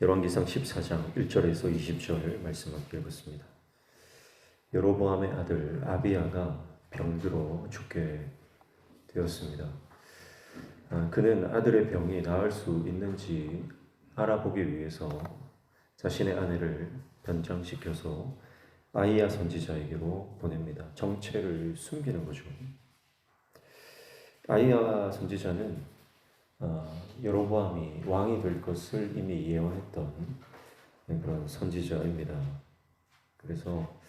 열왕기상 14장 1절에서 20절 말씀 함께 읽었습니다. 여로보암의 아들 아비야가 병들어 죽게 되었습니다. 그는 아들의 병이 나을 수 있는지 알아보기 위해서 자신의 아내를 변장시켜서 아이야 선지자에게로 보냅니다. 정체를 숨기는 거죠. 아이야 선지자는 여로보암이 왕이 될 것을 이미 예언했던 그런 선지자입니다. 그래서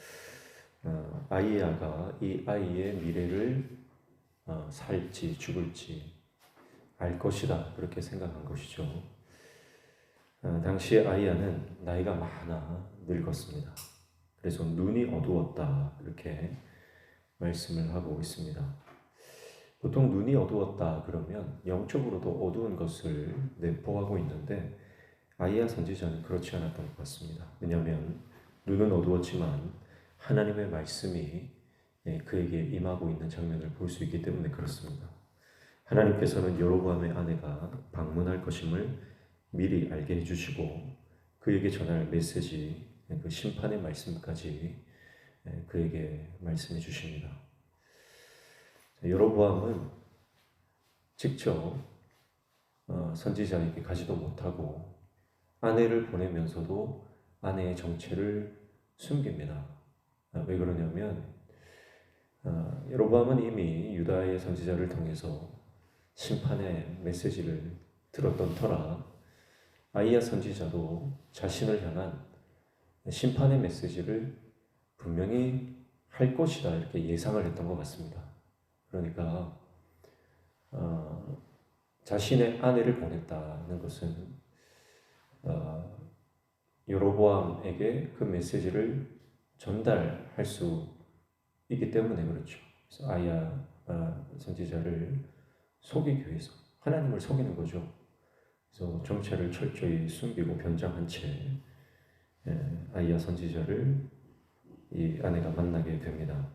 아이야가 이 아이의 미래를 살지 죽을지 알 것이다 그렇게 생각한 것이죠. 당시에 아이야는 나이가 많아 늙었습니다. 그래서 눈이 어두웠다 이렇게 말씀을 하고 있습니다. 보통 눈이 어두웠다 그러면 영적으로도 어두운 것을 내포하고 있는데 아이야 선지자는 그렇지 않았던 것 같습니다. 왜냐하면 눈은 어두웠지만 하나님의 말씀이 그에게 임하고 있는 장면을 볼 수 있기 때문에 그렇습니다. 하나님께서는 여로보암의 아내가 방문할 것임을 미리 알게 해주시고 그에게 전할 메시지, 그 심판의 말씀까지 그에게 말씀해 주십니다. 여로보암은 직접 선지자에게 가지도 못하고 아내를 보내면서도 아내의 정체를 숨깁니다. 왜 그러냐면 여로보암은 이미 유다의 선지자를 통해서 심판의 메시지를 들었던 터라 아이야 선지자도 자신을 향한 심판의 메시지를 분명히 할 것이다 이렇게 예상을 했던 것 같습니다. 그러니까 자신의 아내를 보냈다는 것은 여로보암에게 그 메시지를 전달할 수 있기 때문에 그렇죠. 그래서 아이야 선지자를 속이기 위해서 하나님을 속이는 거죠. 그래서 정체를 철저히 숨기고 변장한 채 아이야 선지자를 이 아내가 만나게 됩니다.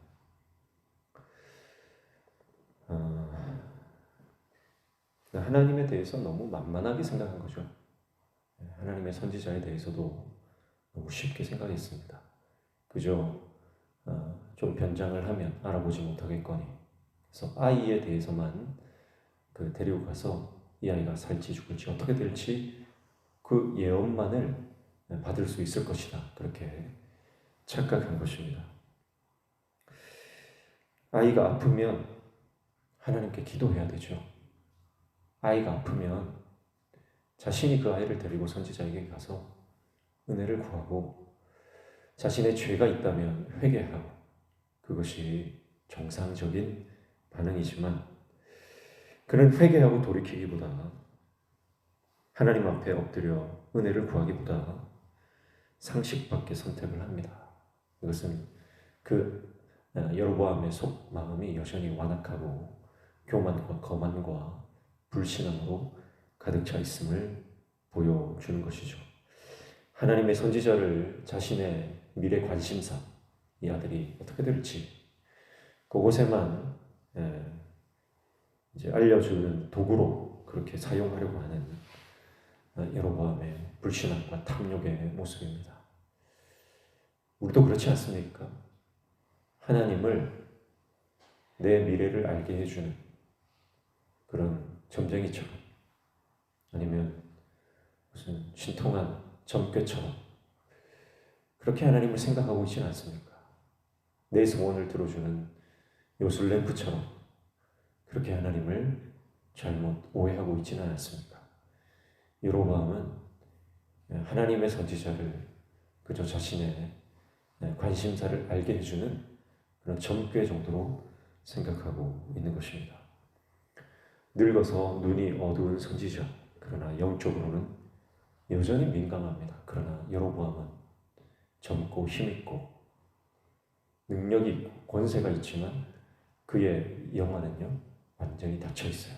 하나님에 대해서 너무 만만하게 생각한 거죠. 하나님의 선지자에 대해서도 너무 쉽게 생각했습니다. 그저 좀 변장을 하면 알아보지 못하겠거니 그래서 아이에 대해서만 데리고 가서 이 아이가 살지 죽을지 어떻게 될지 그 예언만을 받을 수 있을 것이다 그렇게 착각한 것입니다. 아이가 아프면 하나님께 기도해야 되죠. 아이가 아프면 자신이 그 아이를 데리고 선지자에게 가서 은혜를 구하고 자신의 죄가 있다면 회개하고 그것이 정상적인 반응이지만 그는 회개하고 돌이키기보다 하나님 앞에 엎드려 은혜를 구하기보다 상식밖에 선택을 합니다. 이것은 여로보암의 속마음이 여전히 완악하고 교만과 거만과 불신앙으로 가득 차 있음을 보여주는 것이죠. 하나님의 선지자를 자신의 미래 관심사, 이 아들이 어떻게 될지 그곳에만 이제 알려주는 도구로 그렇게 사용하려고 하는 여로보암의 불신앙과 탐욕의 모습입니다. 우리도 그렇지 않습니까? 하나님을 내 미래를 알게 해주는 그런 점쟁이처럼 아니면 무슨 신통한 점괘처럼 그렇게 하나님을 생각하고 있지는 않습니까? 내 소원을 들어주는 요술램프처럼 그렇게 하나님을 잘못 오해하고 있지는 않습니까? 여로보암은 하나님의 선지자를 그저 자신의 관심사를 알게 해주는 그런 점괘 정도로 생각하고 있는 것입니다. 늙어서 눈이 어두운 선지자, 그러나 영적으로는 여전히 민감합니다. 그러나 여로보암은 젊고 힘있고 능력이 있고 권세가 있지만 그의 영안은요 완전히 닫혀 있어요.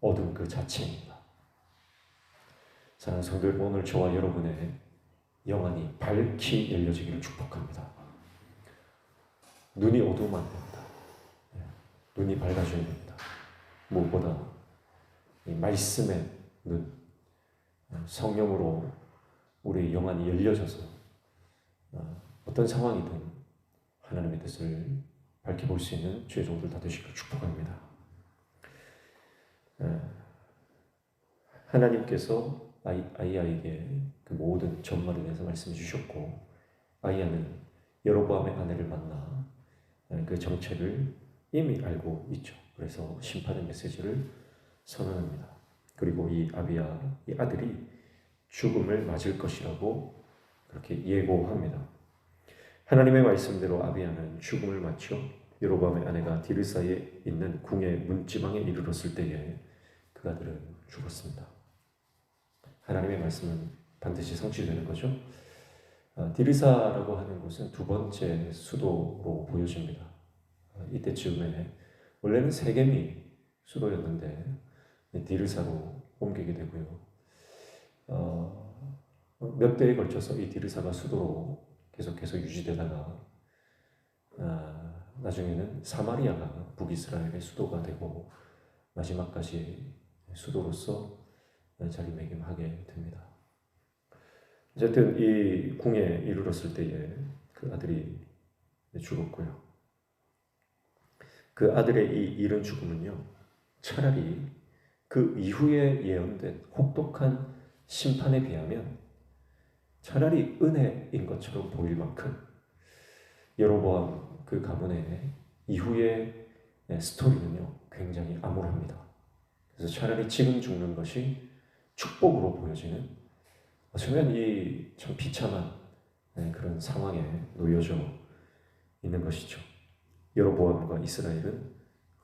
어둠 그 자체입니다. 사랑하는 성도 여러분, 오늘 저와 여러분의 영안이 밝히 열려지기를 축복합니다. 눈이 어두우면 안 됩니다. 눈이 밝아져야 됩니다. 무엇보다 이 말씀의 눈, 성령으로 우리의 영안이 열려져서 어떤 상황이든 하나님의 뜻을 밝혀볼 수 있는 죄종들 다 되시길 축복합니다. 하나님께서 아이야에게 그 모든 전말에 대해서 말씀해 주셨고, 아이야는 여로보암의 아내를 만나 그 정체를 이미 알고 있죠. 그래서 심판의 메시지를 선언합니다. 그리고 이 아비야, 이 아들이 죽음을 맞을 것이라고 그렇게 예고합니다. 하나님의 말씀대로 아비야는 죽음을 맞죠. 여로보암의 아내가 디르사에 있는 궁의 문지방에 이르렀을 때에 그 아들은 죽었습니다. 하나님의 말씀은 반드시 성취되는 거죠. 디르사라고 하는 곳은 두 번째 수도로 보여집니다. 이때쯤에 원래는 세겜이 수도였는데 디르사로 옮기게 되고요. 몇 대에 걸쳐서 이 디르사가 수도로 계속해서 유지되다가 나중에는 사마리아가 북이스라엘의 수도가 되고 마지막까지 수도로서 자리매김하게 됩니다. 어쨌든 이 궁에 이르렀을 때에 그 아들이 죽었고요. 그 아들의 이 이른 죽음은요, 차라리 그 이후에 예언된 혹독한 심판에 비하면 차라리 은혜인 것처럼 보일 만큼 여로보암 그 가문의 이후의 스토리는요 굉장히 암울합니다. 그래서 차라리 지금 죽는 것이 축복으로 보여지는, 어쩌면 이 참 비참한 그런 상황에 놓여져 있는 것이죠. 여로보암과 이스라엘은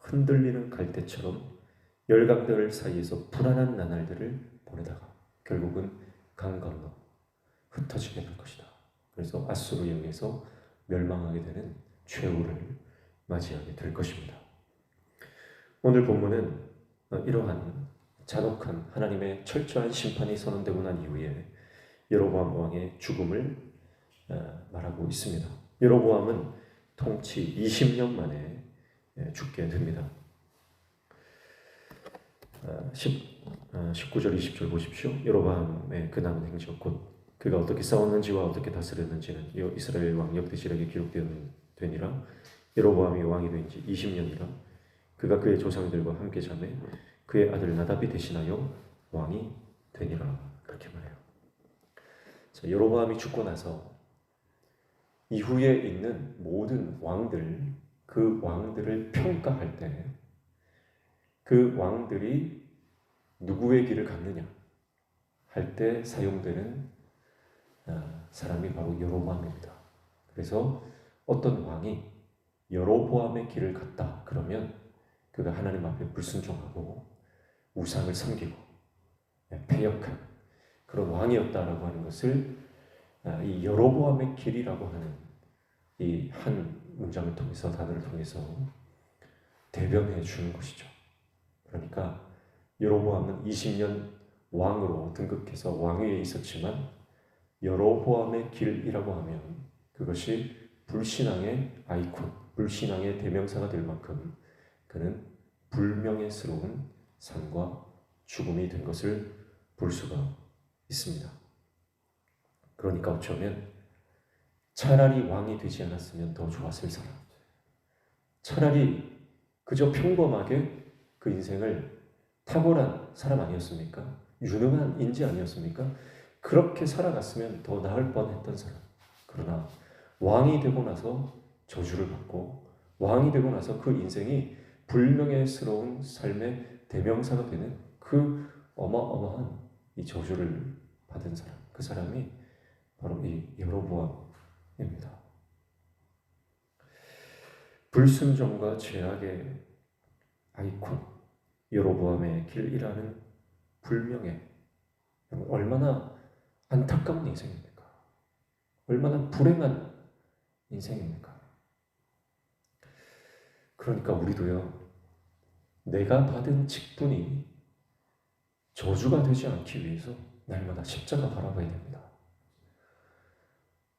흔들리는 갈대처럼 열강들 사이에서 불안한 나날들을 보내다가 결국은 강 건너 흩어지게 될 것이다. 그래서 아수르에 의해서 멸망하게 되는 최후를 맞이하게 될 것입니다. 오늘 본문은 이러한 잔혹한 하나님의 철저한 심판이 선언되고 난 이후에 여로보암 왕의 죽음을 말하고 있습니다. 여로보암은 통치 20년 만에 죽게 됩니다. 19절 20절 보십시오. 여로보암의 그 남은 행적 곧 그가 어떻게 싸웠는지와 어떻게 다스렸는지는 이스라엘 왕 역대시록에 기록되니라. 여로보암이 왕이 된 지 20년이라. 그가 그의 조상들과 함께 자매 그의 아들 나답이 대신하여 왕이 되니라. 그렇게 말해요. 자, 여로보암이 죽고 나서 이후에 있는 모든 왕들, 그 왕들을 평가할 때 그 왕들이 누구의 길을 갔느냐 할 때 사용되는 사람이 바로 여로보암입니다. 그래서 어떤 왕이 여로보암의 길을 갔다 그러면 그가 하나님 앞에 불순종하고 우상을 섬기고 패역한 그런 왕이었다라고 하는 것을 이 여로보암의 길이라고 하는 이 한 문장을 통해서, 단어를 통해서 대변해 주는 것이죠. 그러니까 여로보암은 20년 왕으로 등극해서 왕위에 있었지만 여로보암의 길이라고 하면 그것이 불신앙의 아이콘, 불신앙의 대명사가 될 만큼 그는 불명예스러운 삶과 죽음이 된 것을 볼 수가 있습니다. 그러니까 어쩌면 차라리 왕이 되지 않았으면 더 좋았을 사람, 차라리 그저 평범하게 그 인생을 탁월한 사람 아니었습니까? 유능한 인재 아니었습니까? 그렇게 살아갔으면 더 나을 뻔했던 사람. 그러나 왕이 되고 나서 저주를 받고 왕이 되고 나서 그 인생이 불명예스러운 삶의 대명사가 되는 그 어마어마한 이 저주를 받은 사람, 그 사람이 바로 이 여로보암입니다. 불순종과 죄악의 아이콘 여로보암의 길이라는 불명예, 얼마나 안타까운 인생입니까? 얼마나 불행한 인생입니까? 그러니까 우리도요, 내가 받은 직분이 저주가 되지 않기 위해서 날마다 십자가 바라봐야 됩니다.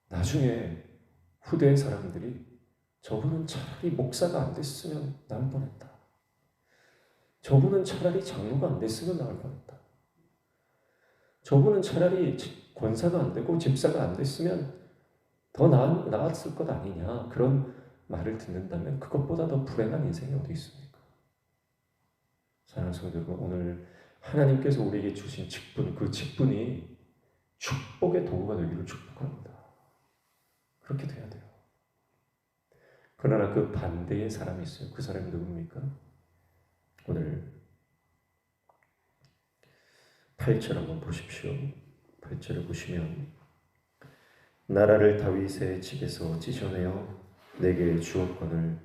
나중에 후대의 사람들이 저분은 차라리 목사가 안 됐으면 나을 뻔했다. 저분은 차라리 장로가 안 됐으면 나을 뻔했다. 저분은 차라리 권사가 안 되고 집사가 안 됐으면 더 나았을 것 아니냐, 그런 말을 듣는다면 그것보다 더 불행한 인생이 어디 있습니까? 사랑하는 성도 여러분, 오늘 하나님께서 우리에게 주신 직분, 그 직분이 축복의 도구가 되기를 축복합니다. 그렇게 돼야 돼요. 그러나 그 반대의 사람이 있어요. 그 사람이 누굽니까? 오늘 8절 한번 보십시오. 8절을 보시면 나라를 다윗의 집에서 찢어내어 내게 주었거늘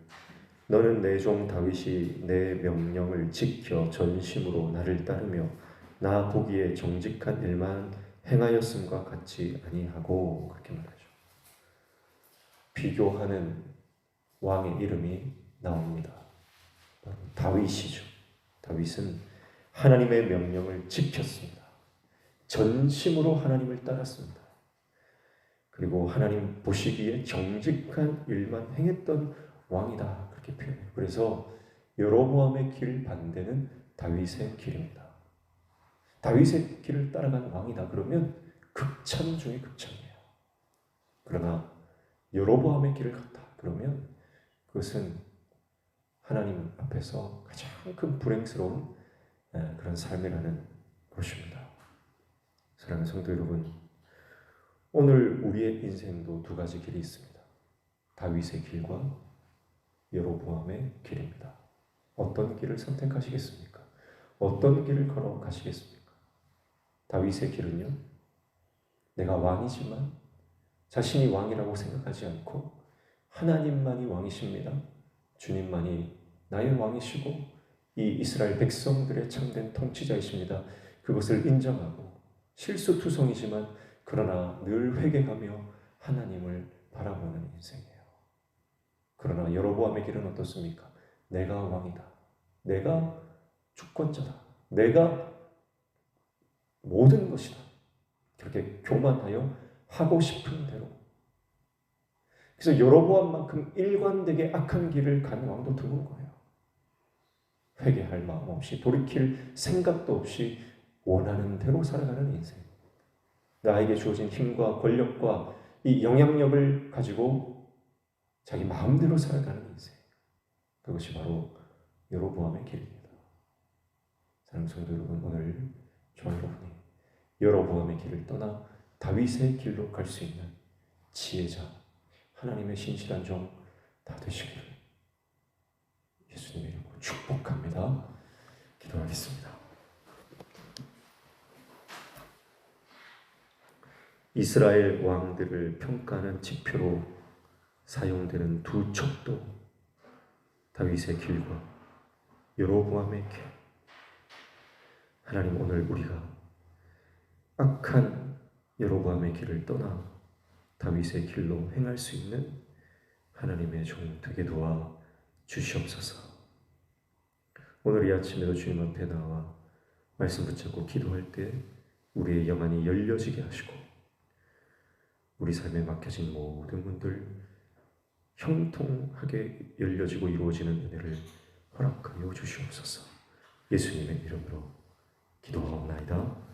너는 내 종 다윗이 내 명령을 지켜 전심으로 나를 따르며 나 보기에 정직한 일만 행하였음과 같이 아니하고, 그렇게 말하죠. 비교하는 왕의 이름이 나옵니다. 다윗이죠. 다윗은 하나님의 명령을 지켰습니다. 전심으로 하나님을 따랐습니다. 그리고 하나님 보시기에 정직한 일만 행했던 왕이다, 그렇게 표현해요. 그래서 여로보암의 길 반대는 다윗의 길입니다. 다윗의 길을 따라간 왕이다 그러면 극찬 중에 극찬이에요. 그러나 여로보암의 길을 갔다 그러면 그것은 하나님 앞에서 가장 큰 불행스러운 그런 삶이라는 것입니다. 사랑하는 성도 여러분, 오늘 우리의 인생도 두 가지 길이 있습니다. 다윗의 길과 여로보암의 길입니다. 어떤 길을 선택하시겠습니까? 어떤 길을 걸어가시겠습니까? 다윗의 길은요, 내가 왕이지만 자신이 왕이라고 생각하지 않고 하나님만이 왕이십니다. 주님만이 나의 왕이시고 이 이스라엘 백성들의 참된 통치자이십니다. 그것을 인정하고 실수투성이지만 그러나 늘 회개하며 하나님을 바라보는 인생이에요. 그러나 여로보암의 길은 어떻습니까? 내가 왕이다. 내가 주권자다. 내가 모든 것이다. 그렇게 교만하여 하고 싶은 대로. 그래서 여로보암만큼 일관되게 악한 길을 간 왕도 드문 거예요. 회개할 마음 없이, 돌이킬 생각도 없이 원하는 대로 살아가는 인생. 나에게 주어진 힘과 권력과 이 영향력을 가지고 자기 마음대로 살아가는 인생. 그것이 바로 여로보암의 길입니다. 사랑하는 성도 여러분, 오늘 저와 여러분이 여로보암의 길을 떠나 다윗의 길로 갈 수 있는 지혜자, 하나님의 신실한 종 다 되시기를 예수님의 이름으로 축복합니다. 기도하겠습니다. 이스라엘 왕들을 평가하는 지표로 사용되는 두 척도 다윗의 길과 여로보암의 길. 하나님, 오늘 우리가 악한 여로보암의 길을 떠나 다윗의 길로 행할 수 있는 하나님의 종 되게 도와 주시옵소서. 오늘 이 아침에도 주님 앞에 나와 말씀 붙잡고 기도할 때 우리의 영안이 열려지게 하시고 우리 삶에 막혀진 모든 문들 형통하게 열려지고 이루어지는 은혜를 허락하여 주시옵소서. 예수님의 이름으로 기도하옵나이다.